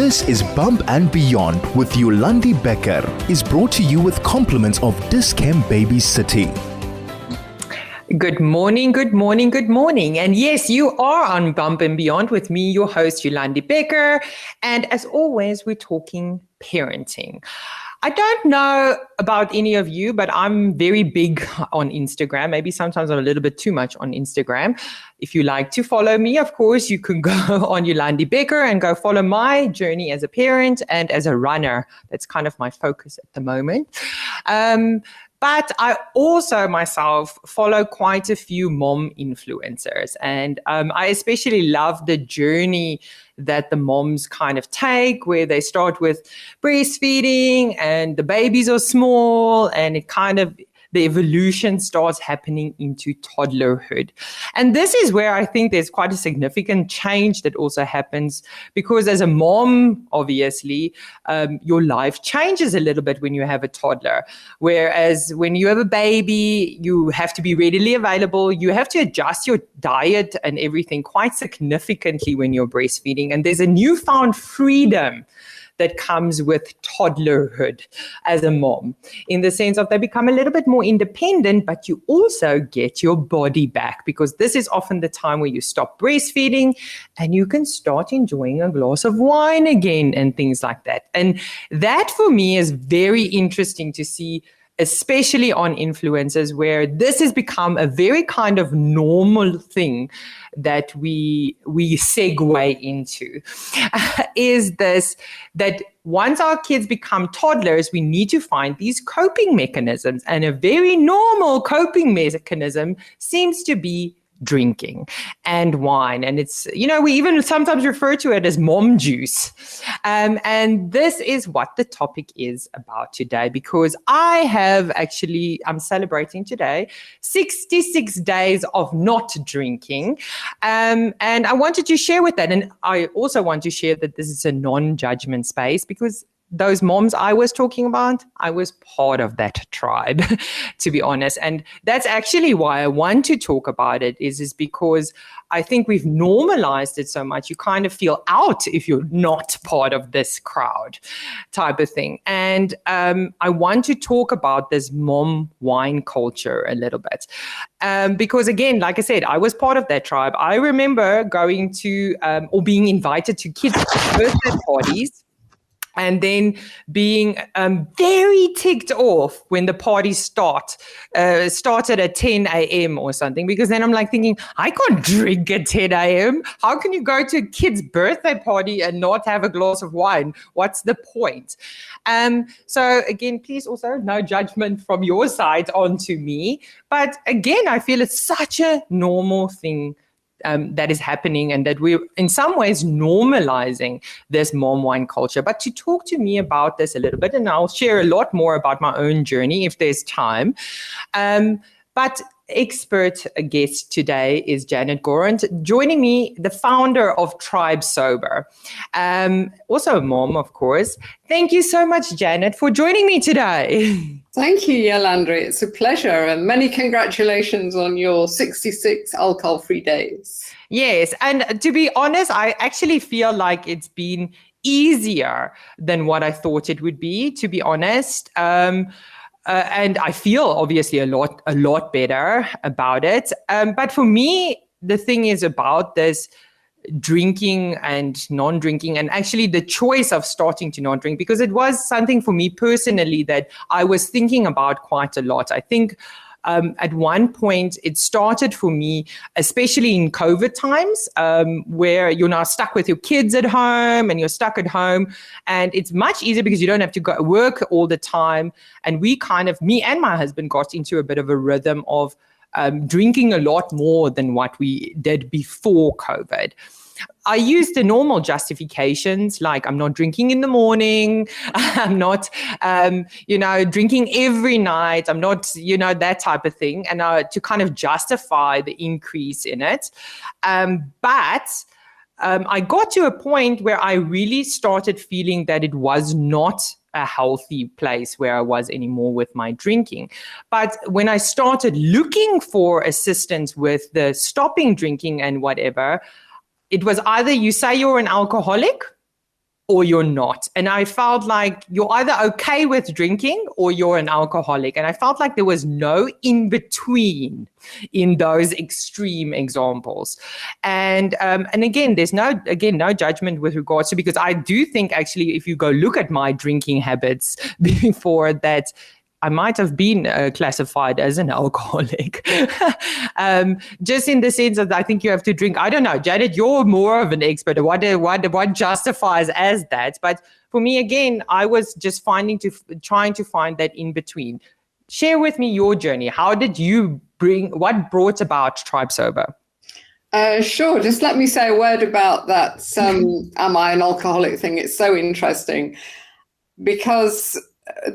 This is Bump and Beyond with Yolandi Becker is brought to you with compliments of Dis-Chem Baby City. Good morning, good morning, good morning. And yes, you are on Bump and Beyond with me, your host, Yolandi Becker. And as always, we're talking parenting. I don't know about any of you, but I'm very big on Instagram. Maybe sometimes I'm a little bit too much on Instagram. If you like to follow me, of course, you can go on Yolandi Becker and go follow my journey as a parent and as a runner. That's kind of my focus at the moment. But I also myself follow quite a few mom influencers. And I especially love the journey that the moms kind of take, where they start with breastfeeding and the babies are small and it kind of the evolution starts happening into toddlerhood. And this is where I think there's quite a significant change that also happens, because as a mom, obviously, your life changes a little bit when you have a toddler. Whereas when you have a baby, you have to be readily available. You have to adjust your diet and everything quite significantly when you're breastfeeding. And there's a newfound freedom that comes with toddlerhood as a mom, in the sense of they become a little bit more independent, but you also get your body back, because this is often the time where you stop breastfeeding and you can start enjoying a glass of wine again and things like that. And that for me is very interesting to see, especially on influencers, where this has become a very kind of normal thing that we segue into, is this, that once our kids become toddlers, we need to find these coping mechanisms. And a very normal coping mechanism seems to be drinking and wine. And it's, we even sometimes refer to it as mom juice. And this is what the topic is about today, because I'm celebrating today 66 days of not drinking. And I wanted to share with that. And I also want to share that this is a non-judgment space, because those moms I was talking about, I was part of that tribe, to be honest. And that's actually why I want to talk about it, is because I think we've normalized it so much. You kind of feel out if you're not part of this crowd type of thing. And I want to talk about this mom wine culture a little bit. Because again, like I said, I was part of that tribe. I remember going to or being invited to kids' birthday parties, and then being very ticked off when the party started at 10 a.m. or something, because then I'm like thinking, I can't drink at 10 a.m. How can you go to a kid's birthday party and not have a glass of wine? What's the point? So again, please also no judgment from your side onto me. But again, I feel it's such a normal thing that is happening, and that we're in some ways normalizing this mom wine culture. But to talk to me about this a little bit, and I'll share a lot more about my own journey if there's time. But expert guest today is Janet Gourand, joining me, the founder of Tribe Sober. Also a mom, of course. Thank you so much, Janet, for joining me today. Thank you, Yolanda. It's a pleasure, and many congratulations on your 66 alcohol-free days. Yes, and to be honest, I actually feel like it's been easier than what I thought it would be, to be honest. And I feel obviously a lot better about it. But for me, the thing is about this drinking and non-drinking, and actually the choice of starting to not drink, because it was something for me personally that I was thinking about quite a lot. I think at one point it started for me, especially in COVID times, where you're now stuck with your kids at home and you're stuck at home, and it's much easier because you don't have to go work all the time. And me and my husband got into a bit of a rhythm of drinking a lot more than what we did before COVID. I used the normal justifications, like I'm not drinking in the morning, I'm not, drinking every night, I'm not, that type of thing, and to kind of justify the increase in it. But I got to a point where I really started feeling that it was not a healthy place where I was anymore with my drinking. But when I started looking for assistance with the stopping drinking and whatever, it was either you say you're an alcoholic or you're not. And I felt like you're either okay with drinking or you're an alcoholic. And I felt like there was no in between in those extreme examples. And again, there's no judgment with regards to, because I do think actually, if you go look at my drinking habits before that, I might have been classified as an alcoholic. Just in the sense that I think you have to drink. I don't know, Janet, you're more of an expert. What justifies as that? But for me, again, I was just trying to find that in between. Share with me your journey. How did you what brought about Tribe Sober? Sure. Just let me say a word about that. Am I an alcoholic thing? It's so interesting because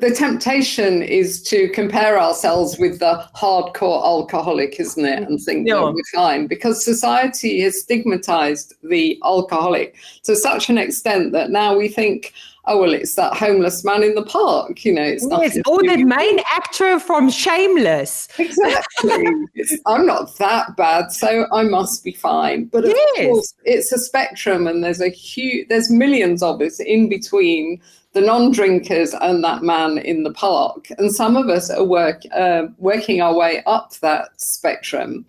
the temptation is to compare ourselves with the hardcore alcoholic, isn't it? And think that we're fine, because society has stigmatized the alcoholic to such an extent that now we think, oh, well, it's that homeless man in the park, it's nothing. Or the main actor from Shameless. Exactly. I'm not that bad, so I must be fine. But of course, it's a spectrum, and there's millions of us in between the non-drinkers and that man in the park. And some of us are working our way up that spectrum.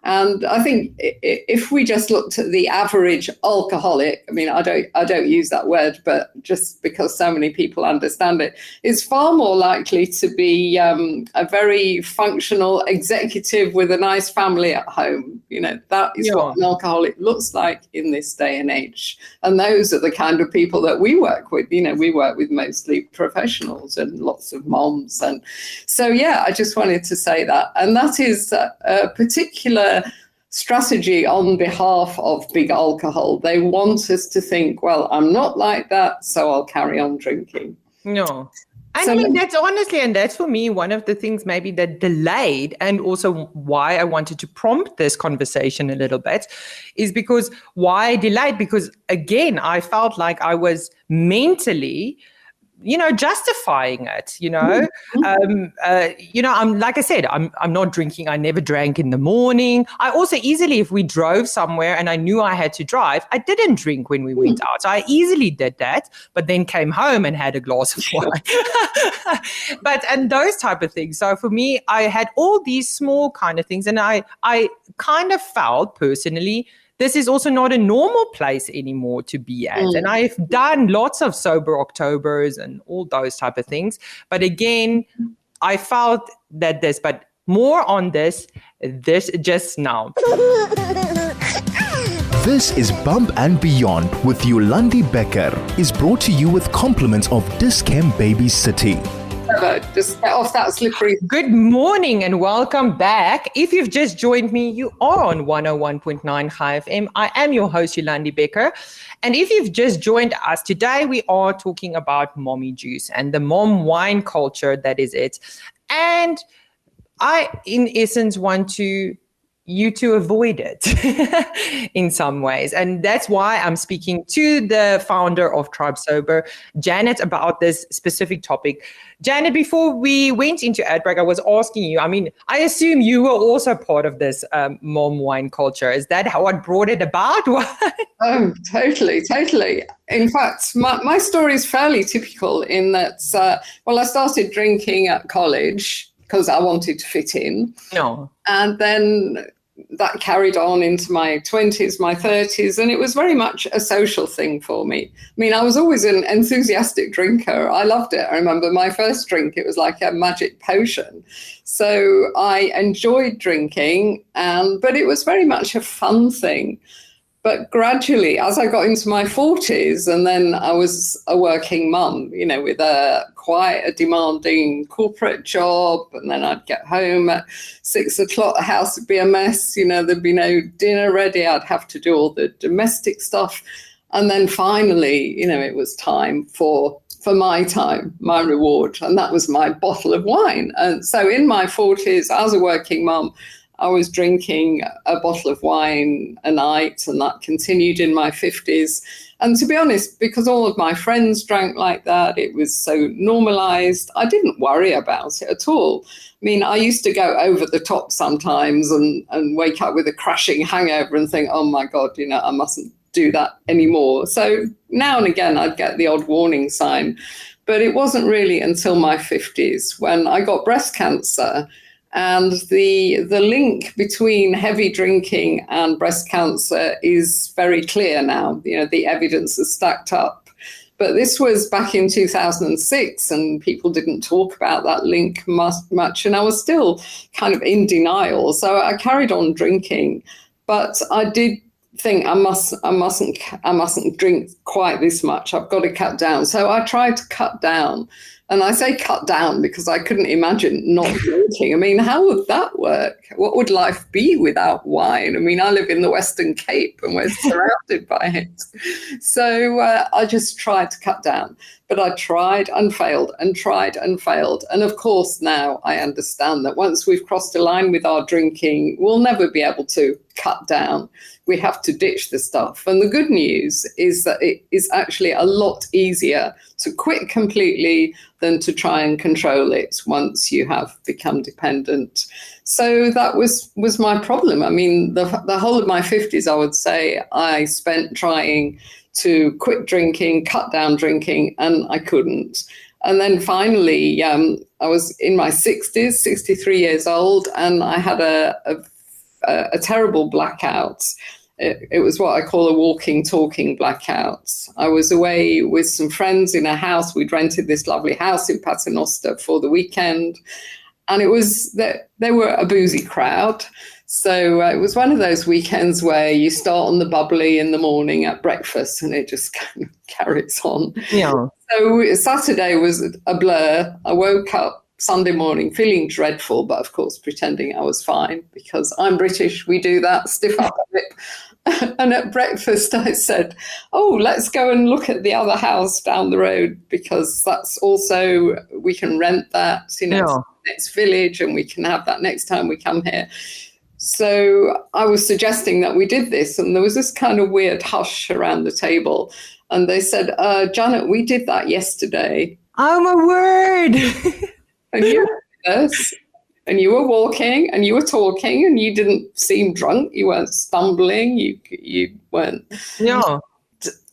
And I think if we just looked at the average alcoholic, I mean, I don't use that word, but just because so many people understand it, is far more likely to be a very functional executive with a nice family at home. That is what an alcoholic looks like in this day and age. And those are the kind of people that we work with. We work with mostly professionals and lots of moms. And so, I just wanted to say that. And that is a particular strategy on behalf of big alcohol. They want us to think, well, I'm not like that, so I'll carry on drinking. No. I mean, that's honestly, and that's for me, one of the things maybe that delayed, and also why I wanted to prompt this conversation a little bit, is because why I delayed, because again, I felt like I was mentally justifying it, I'm, like I said, I'm not drinking. I never drank in the morning. I also easily, if we drove somewhere and I knew I had to drive, I didn't drink when we went out. So I easily did that, but then came home and had a glass of wine. and those type of things. So for me, I had all these small kind of things, and I kind of felt personally, this is also not a normal place anymore to be at. And I've done lots of sober Octobers and all those type of things. But again, I felt that but more on this just now. This is Bump and Beyond with Yolandi Becker, is brought to you with compliments of Discam Baby City. Just get off that slippery. Good morning and welcome back. If you've just joined me, you are on 101.9 High FM. I am your host, Yolandi Becker. And if you've just joined us today, we are talking about mommy juice and the mom wine culture that is it. And I, in essence, want you to avoid it in some ways. And that's why I'm speaking to the founder of Tribe Sober, Janet, about this specific topic. Janet, before we went into ad break, I was asking you, I mean, I assume you were also part of this mom wine culture. Is that what brought it about? Oh, totally. In fact, my story is fairly typical in that, I started drinking at college because I wanted to fit in. No. And then that carried on into my 20s, my 30s, and it was very much a social thing for me. I mean, I was always an enthusiastic drinker. I loved it. I remember my first drink, it was like a magic potion. So I enjoyed drinking, but it was very much a fun thing. But gradually, as I got into my 40s, and then I was a working mum, with quite a demanding corporate job, and then I'd get home at 6 o'clock, the house would be a mess, there'd be no dinner ready, I'd have to do all the domestic stuff. And then finally, it was time for my reward, and that was my bottle of wine. And so in my 40s, as a working mum, I was drinking a bottle of wine a night, and that continued in my 50s. And to be honest, because all of my friends drank like that, it was so normalized, I didn't worry about it at all. I mean, I used to go over the top sometimes and wake up with a crashing hangover and think, oh my God, I mustn't do that anymore. So now and again, I'd get the odd warning sign. But it wasn't really until my 50s when I got breast cancer. And the link between heavy drinking and breast cancer is very clear now. The evidence is stacked up. But this was back in 2006, and people didn't talk about that link much. And I was still kind of in denial. So I carried on drinking. But I did think I mustn't drink quite this much. I've got to cut down. So I tried to cut down. And I say cut down because I couldn't imagine not drinking. I mean, how would that work? What would life be without wine? I mean, I live in the Western Cape and we're surrounded by it. So I just tried to cut down. But I tried and failed and tried and failed. And of course, now I understand that once we've crossed a line with our drinking, we'll never be able to cut down. We have to ditch the stuff. And the good news is that it is actually a lot easier to quit completely than to try and control it once you have become dependent. So that was my problem. I mean, the whole of my 50s, I would say, I spent trying to quit drinking, cut down drinking, and I couldn't. And then finally, I was in my 60s, 63 years old, and I had a terrible blackout. It was what I call a walking, talking blackout. I was away with some friends in a house. We'd rented this lovely house in Paternoster for the weekend. And it was that they were a boozy crowd. So it was one of those weekends where you start on the bubbly in the morning at breakfast and it just kind of carries on. Yeah. So Saturday was a blur. I woke up Sunday morning feeling dreadful, but of course pretending I was fine because I'm British. We do that, stiff upper lip. And at breakfast I said, let's go and look at the other house down the road because that's also, we can rent that, next village and we can have that next time we come here. So I was suggesting that we did this and there was this kind of weird hush around the table. And they said, Janet, we did that yesterday. Oh, my word. And you were with us, and you were walking, and you were talking, and you didn't seem drunk. You weren't stumbling. You weren't. Yeah.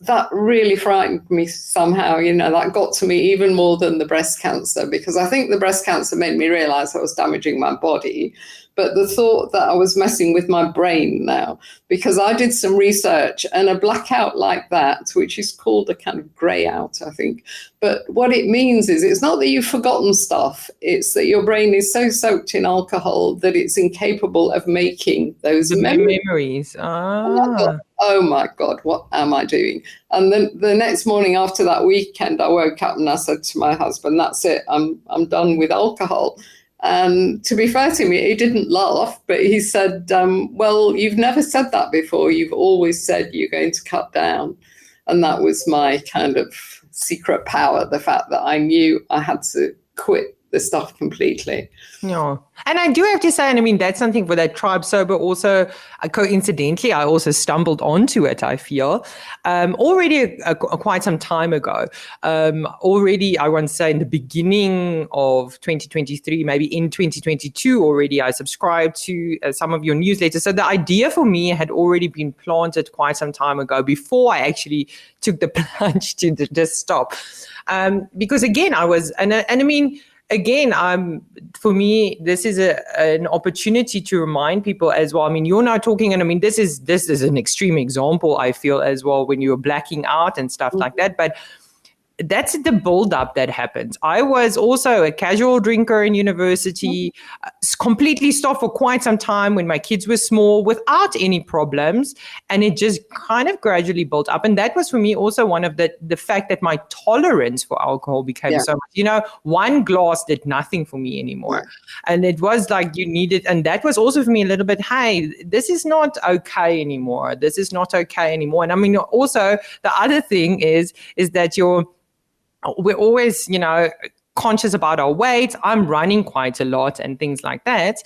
That really frightened me somehow. That got to me even more than the breast cancer, because I think the breast cancer made me realize I was damaging my body. But the thought that I was messing with my brain now, because I did some research and a blackout like that, which is called a kind of grey out, I think. But what it means is it's not that you've forgotten stuff. It's that your brain is so soaked in alcohol that it's incapable of making those memories. Oh my God, what am I doing? And then the next morning after that weekend, I woke up and I said to my husband, that's it, I'm done with alcohol. And to be fair to me, he didn't laugh, but he said, well, you've never said that before. You've always said you're going to cut down. And that was my kind of secret power, the fact that I knew I had to quit the stuff completely. Yeah. And I do have to say, and I mean, that's something for that tribe sober also, coincidentally, I also stumbled onto it, I feel, already quite some time ago. Already, I want to say in the beginning of 2023, maybe in 2022 already, I subscribed to some of your newsletters. So the idea for me had already been planted quite some time ago before I actually took the plunge to just stop. Because again, I was, and I mean, again, for me, this is an opportunity to remind people as well. I mean, you're now talking, and I mean, this is an extreme example, I feel, as well, when you're blacking out and stuff like that. But that's the build-up that happens. I was also a casual drinker in university, completely stopped for quite some time when my kids were small without any problems. And it just kind of gradually built up. And that was for me also one of the fact that my tolerance for alcohol became so much. One glass did nothing for me anymore. And it was like you needed, and that was also for me a little bit, hey, this is not okay anymore. This is not okay anymore. And I mean, also the other thing is that we're always, conscious about our weight. I'm running quite a lot and things like that.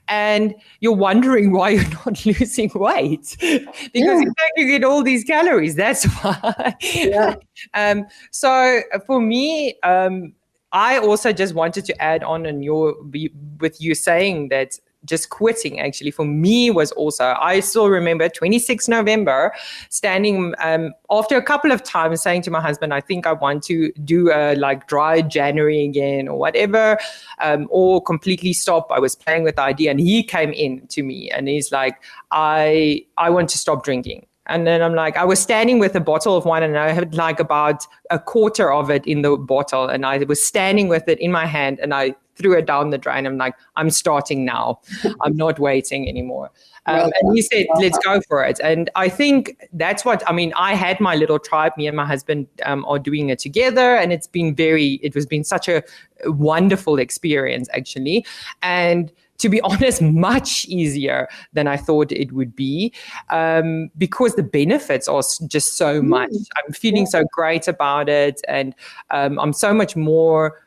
And you're wondering why you're not losing weight. Because in fact, you get all these calories. That's why. Yeah. So for me, I also just wanted to add on with you saying that just quitting actually for me was also, I still remember 26 November standing after a couple of times saying to my husband, I think I want to do a like dry January again or whatever, or completely stop. I was playing with the idea, and he came in to me and he's like, I want to stop drinking. And then I'm like, I was standing with a bottle of wine and I had like about a quarter of it in the bottle. And I was standing with it in my hand and I threw it down the drain. I'm like, I'm starting now. I'm not waiting anymore. And he said, let's go for it. And I think that's what, I mean, I had my little tribe. Me and my husband are doing it together. And it's been such a wonderful experience, actually. And to be honest, much easier than I thought it would be, because the benefits are just so much. I'm feeling so great about it, and I'm so much more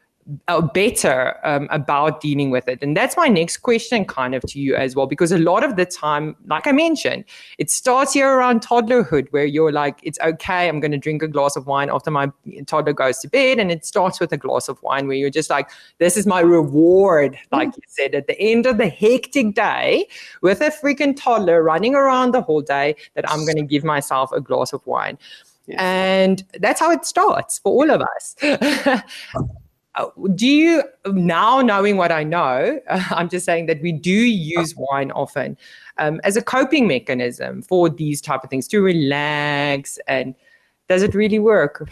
better about dealing with it. And that's my next question kind of to you as well, because a lot of the time, like I mentioned, it starts here around toddlerhood where you're like, it's okay, I'm going to drink a glass of wine after my toddler goes to bed. And it starts with a glass of wine where you're just like, this is my reward, like you said, at the end of the hectic day with a freaking toddler running around the whole day, that I'm going to give myself a glass of wine. Yes. And that's how it starts for all of us. Do you, now knowing what I know, I'm just saying that we do use wine often as a coping mechanism for these type of things, to relax. And does it really work?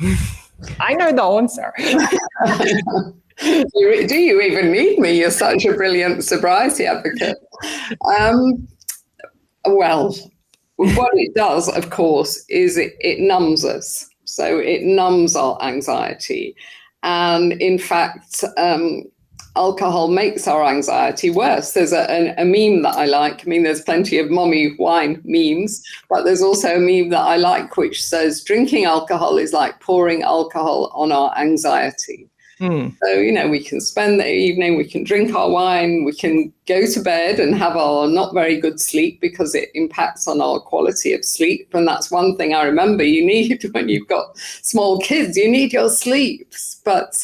I know the answer. Do you even need me? You're such a brilliant sobriety advocate. Well, what it does, of course, is it numbs us. So it numbs our anxiety. And in fact, alcohol makes our anxiety worse. There's a meme that I like. I mean, there's plenty of mommy wine memes, but there's also a meme that I like, which says drinking alcohol is like pouring alcohol on our anxiety. So, you know, we can spend the evening, we can drink our wine, we can go to bed and have our not very good sleep because it impacts on our quality of sleep. And that's one thing I remember you need when you've got small kids, you need your sleeps. But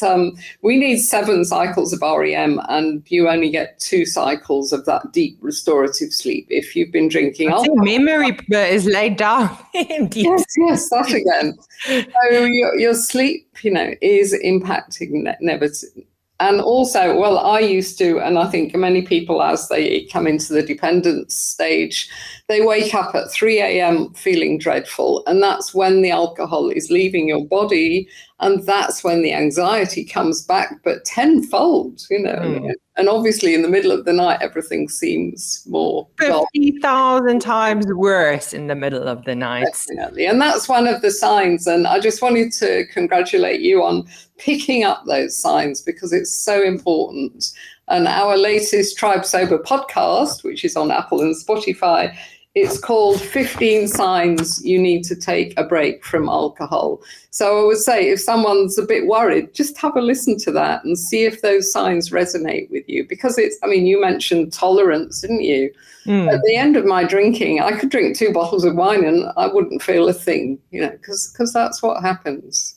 we need 7 cycles of REM, and you only get 2 cycles of that deep restorative sleep if you've been drinking alcohol. Memory is laid down. Yes, that again. So your sleep, you know, is impacting negatively. And also, well, I used to, and I think many people as they come into the dependence stage, they wake up at 3 a.m. feeling dreadful. And that's when the alcohol is leaving your body. And that's when the anxiety comes back, but tenfold, you know. And obviously in the middle of the night, everything seems more 50,000 times worse in the middle of the night. Definitely. And that's one of the signs. And I just wanted to congratulate you on picking up those signs, because it's so important. And our latest Tribe Sober podcast, which is on Apple and Spotify, it's called 15 Signs You Need to Take a Break from Alcohol. So I would say if someone's a bit worried, just have a listen to that and see if those signs resonate with you. Because it's, I mean, you mentioned tolerance, didn't you? At the end of my drinking, I could drink 2 bottles of wine and I wouldn't feel a thing, you know, because that's what happens.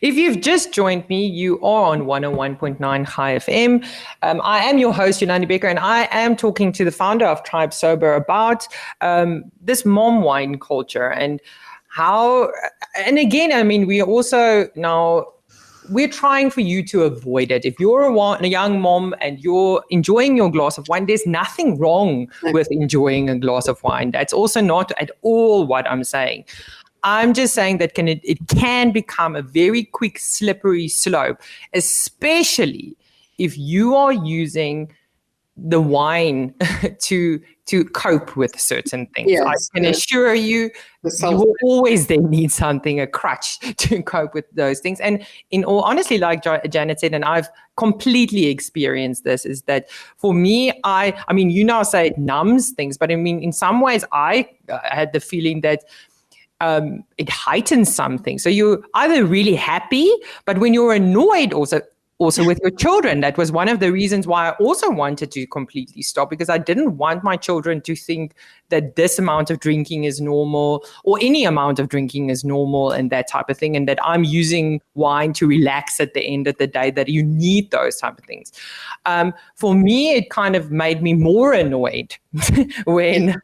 If you've just joined me, you are on 101.9 High FM. I am your host, Yolandi Becker, and I am talking to the founder of Tribe Sober about this mom wine culture and how, and again, I mean, we also now, we're trying for you to avoid it. If you're a young mom and you're enjoying your glass of wine, there's nothing wrong with enjoying a glass of wine. That's also not at all what I'm saying. I'm just saying that it can become a very quick, slippery slope, especially if you are using the wine to cope with certain things. Yes, I can assure you, you will always then need something, a crutch to cope with those things. And in all honestly, like Janet said, and I've completely experienced this, is that for me, I mean, you now say it numbs things, but I mean, in some ways, I had the feeling that it heightens something. So you're either really happy, but when you're annoyed also, also with your children. That was one of the reasons why I also wanted to completely stop, because I didn't want my children to think that this amount of drinking is normal or any amount of drinking is normal and that type of thing, and that I'm using wine to relax at the end of the day, that you need those type of things. For me, it kind of made me more annoyed when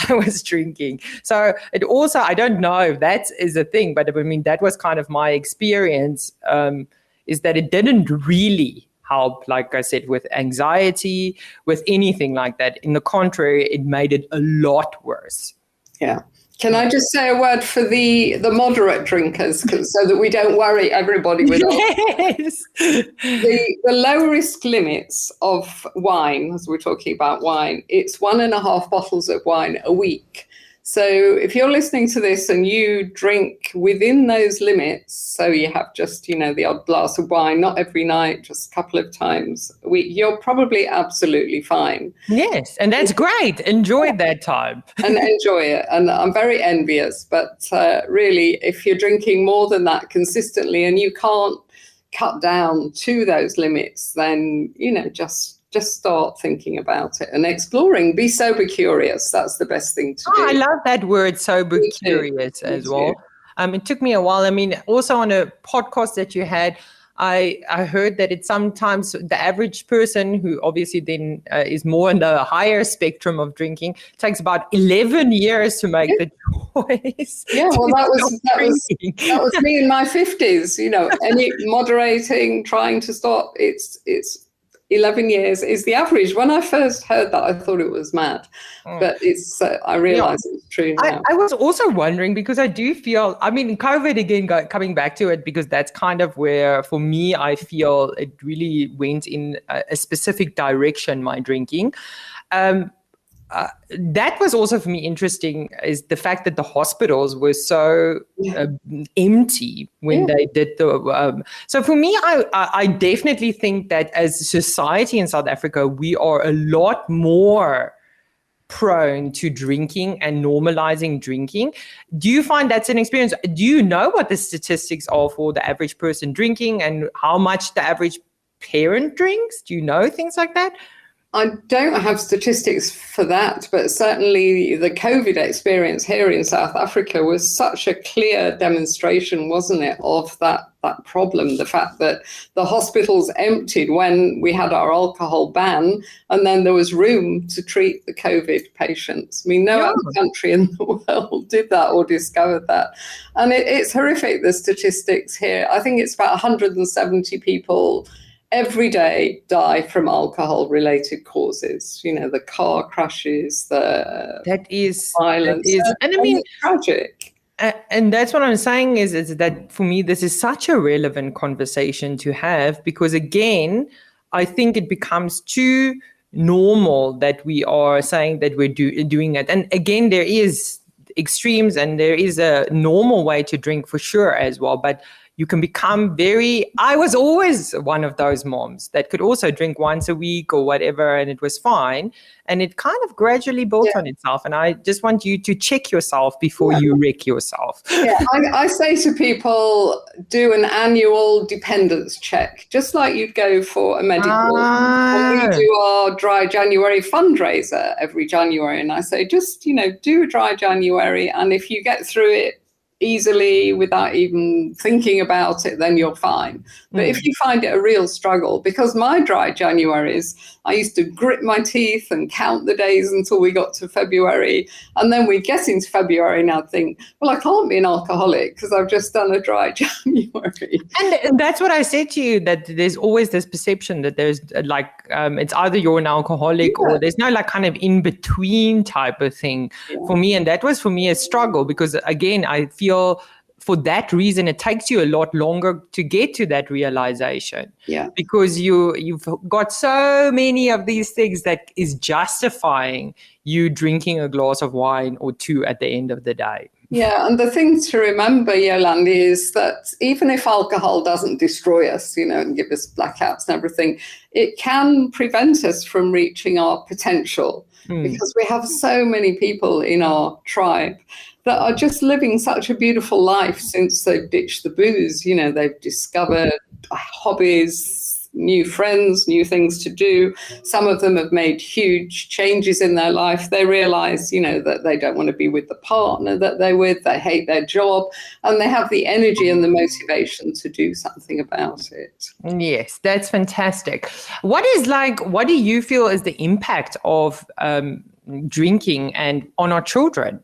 I was drinking. So it also, I don't know if that is a thing, but I mean, that was kind of my experience, is that it didn't really help, like I said, with anxiety, with anything like that. In the contrary, it made it a lot worse. Yeah. Can I just say a word for the moderate drinkers, so that we don't worry everybody with yes. the low risk limits of wine, as we're talking about wine, it's 1.5 bottles of wine a week. So if you're listening to this and you drink within those limits, so you have just, the odd glass of wine, not every night, just a couple of times a week, you're probably absolutely fine. Yes, and that's great. Enjoy that time. And enjoy it. And I'm very envious. But really, if you're drinking more than that consistently and you can't cut down to those limits, then, just start thinking about it and exploring. Be sober curious. That's the best thing to do. I love that word, sober curious, as well. It took me a while. I mean, also on a podcast that you had, I heard that it's sometimes the average person, who obviously then is more on the higher spectrum of drinking, takes about 11 years to make the choice. Yeah, well, that was me in my 50s. Any moderating, trying to stop, it's 11 years is the average. When I first heard that, I thought it was mad, but it's I realize it's true now. I was also wondering, because I do feel, I mean, COVID again, coming back to it, because that's kind of where, for me, I feel it really went in a specific direction, my drinking. That was also for me interesting, is the fact that the hospitals were so empty when they did the. So for me, I definitely think that as a society in South Africa, we are a lot more prone to drinking and normalizing drinking. Do you find that's an experience? Do you know what the statistics are for the average person drinking and how much the average parent drinks? Do you know things like that? I don't have statistics for that, but certainly the COVID experience here in South Africa was such a clear demonstration, wasn't it, of that problem, the fact that the hospitals emptied when we had our alcohol ban, and then there was room to treat the COVID patients. I mean, no other country in the world did that or discovered that. And it's horrific, the statistics here. I think it's about 170 people every day die from alcohol-related causes. The car crashes, the violence. And I mean, it's tragic. And that's what I'm saying is that for me, this is such a relevant conversation to have, because again, I think it becomes too normal that we are saying that we're doing it. And again, there is extremes and there is a normal way to drink for sure as well. But you can become I was always one of those moms that could also drink once a week or whatever, and it was fine. And it kind of gradually built on itself. And I just want you to check yourself before you wreck yourself. Yeah, I say to people, do an annual dependence check, just like you'd go for a medical. And we do our Dry January fundraiser every January. And I say, just, do a Dry January. And if you get through it easily without even thinking about it, then you're fine. But if you find it a real struggle, because my dry Januaries, I used to grit my teeth and count the days until we got to February. And then we get into February and I'd think, well, I can't be an alcoholic because I've just done a dry January. And that's what I said to you, that there's always this perception that there's it's either you're an alcoholic or there's no kind of in between type of thing for me. And that was for me a struggle, because again, I feel for that reason, it takes you a lot longer to get to that realization. Yeah. Because you've got so many of these things that is justifying you drinking a glass of wine or two at the end of the day. Yeah, and the thing to remember, Yolandi, is that even if alcohol doesn't destroy us, and give us blackouts and everything, it can prevent us from reaching our potential because we have so many people in our tribe that are just living such a beautiful life since they've ditched the booze. They've discovered hobbies, new friends, new things to do. Some of them have made huge changes in their life. They realize, that they don't want to be with the partner that they're with. They hate their job, and they have the energy and the motivation to do something about it. Yes, that's fantastic. What do you feel is the impact of drinking and on our children?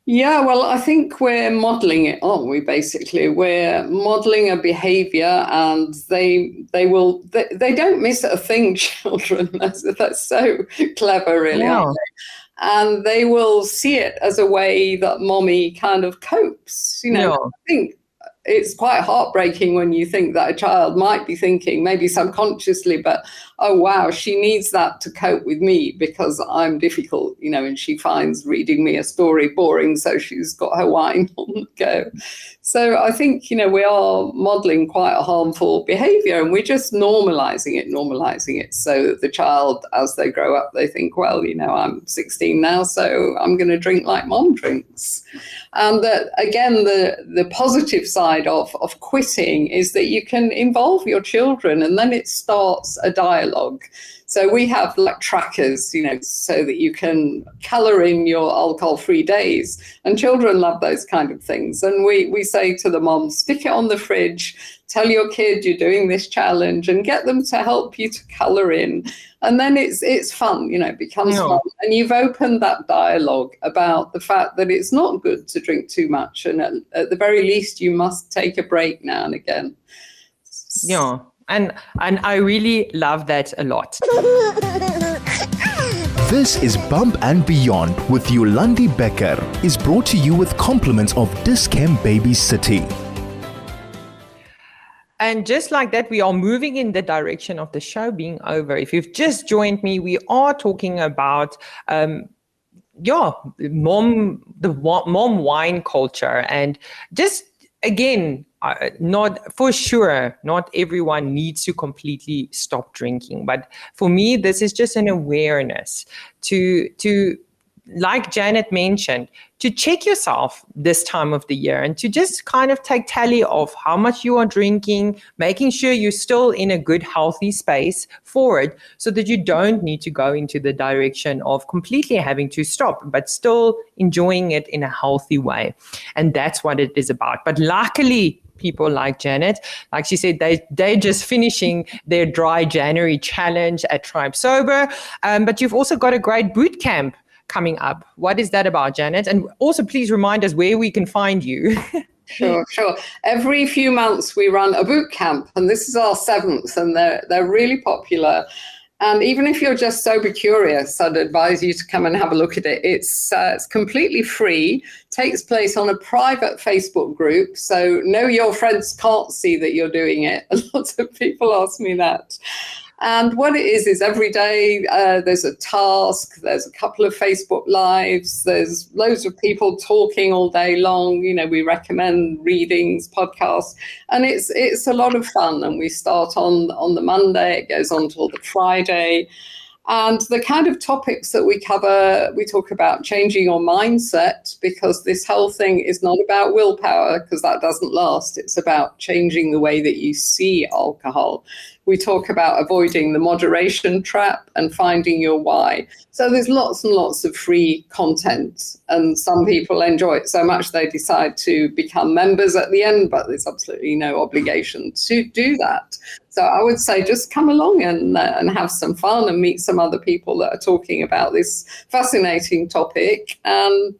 Yeah, well, I think we're modeling it, aren't we? Basically, we're modeling a behavior, and they don't miss a thing. Children, that's so clever, really, aren't they? And they will see it as a way that mommy kind of copes. I think it's quite heartbreaking when you think that a child might be thinking, maybe subconsciously, but, oh, wow, she needs that to cope with me because I'm difficult, and she finds reading me a story boring, so she's got her wine on the go. So I think, we are modeling quite a harmful behavior, and we're just normalizing it so that the child, as they grow up, they think, well, I'm 16 now, so I'm going to drink like mom drinks. And again, the positive side of quitting is that you can involve your children, and then it starts a dialogue. So we have like trackers, so that you can color in your alcohol-free days, and children love those kind of things. And we say to the mom, stick it on the fridge, tell your kid you're doing this challenge, and get them to help you to color in. And then it's fun, it becomes fun. And you've opened that dialogue about the fact that it's not good to drink too much. And at the very least, you must take a break now and again. Yeah. And I really love that a lot. This is Bump and Beyond with Yolandi Becker is brought to you with compliments of Dis-Chem Baby City. And just like that, we are moving in the direction of the show being over. If you've just joined me, we are talking about mom wine culture, and just again, not everyone needs to completely stop drinking, but for me, this is just an awareness to like Janet mentioned, to check yourself this time of the year and to just kind of take tally of how much you are drinking, making sure you're still in a good, healthy space for it so that you don't need to go into the direction of completely having to stop, but still enjoying it in a healthy way. And that's what it is about. But luckily, people like Janet, like she said, they're just finishing their dry January challenge at Tribe Sober. But you've also got a great boot camp coming up. What is that about, Janet? And also please remind us where we can find you. Sure. Every few months we run a boot camp, and this is our 7th, and they're really popular. And even if you're just sober curious, I'd advise you to come and have a look at it. It's completely free, takes place on a private Facebook group. So no, your friends can't see that you're doing it. A lot of people ask me that. And what it is every day there's a task, there's a couple of Facebook Lives, there's loads of people talking all day long. We recommend readings, podcasts, and it's a lot of fun. And we start on the Monday, it goes on till the Friday. And the kind of topics that we cover, we talk about changing your mindset, because this whole thing is not about willpower, because that doesn't last. It's about changing the way that you see alcohol. We talk about avoiding the moderation trap and finding your why. So there's lots and lots of free content, and some people enjoy it so much they decide to become members at the end, but there's absolutely no obligation to do that. So I would say just come along and have some fun and meet some other people that are talking about this fascinating topic, and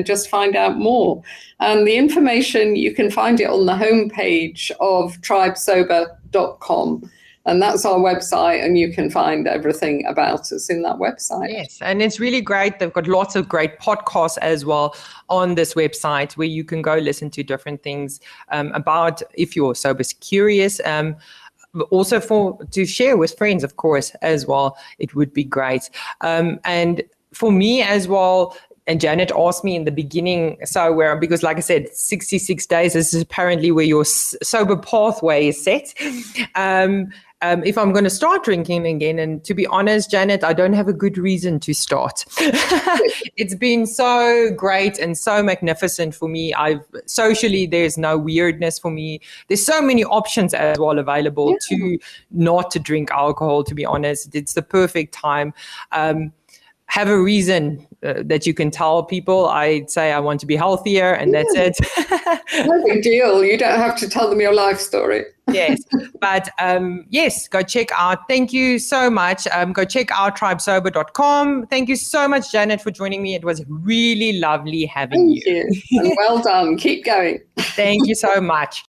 just find out more. And the information, you can find it on the homepage of tribesober.com. And that's our website, and you can find everything about us in that website. Yes, and it's really great. They've got lots of great podcasts as well on this website where you can go listen to different things about, if you're sober curious, also to share with friends, of course, as well. It would be great. And for me as well, and Janet asked me in the beginning, because like I said, 66 days, this is apparently where your sober pathway is set. if I'm going to start drinking again. And to be honest, Janet, I don't have a good reason to start. It's been so great and so magnificent for me. Socially, there's no weirdness for me. There's so many options as well available to not to drink alcohol, to be honest. It's the perfect time. Have a reason that you can tell people. I'd say I want to be healthier, and that's it. No big deal. You don't have to tell them your life story. Yes, but yes, go check out. Thank you so much. Go check out tribesober.com. Thank you so much, Janet, for joining me. It was really lovely having Thank you. And well done. Keep going. Thank you so much.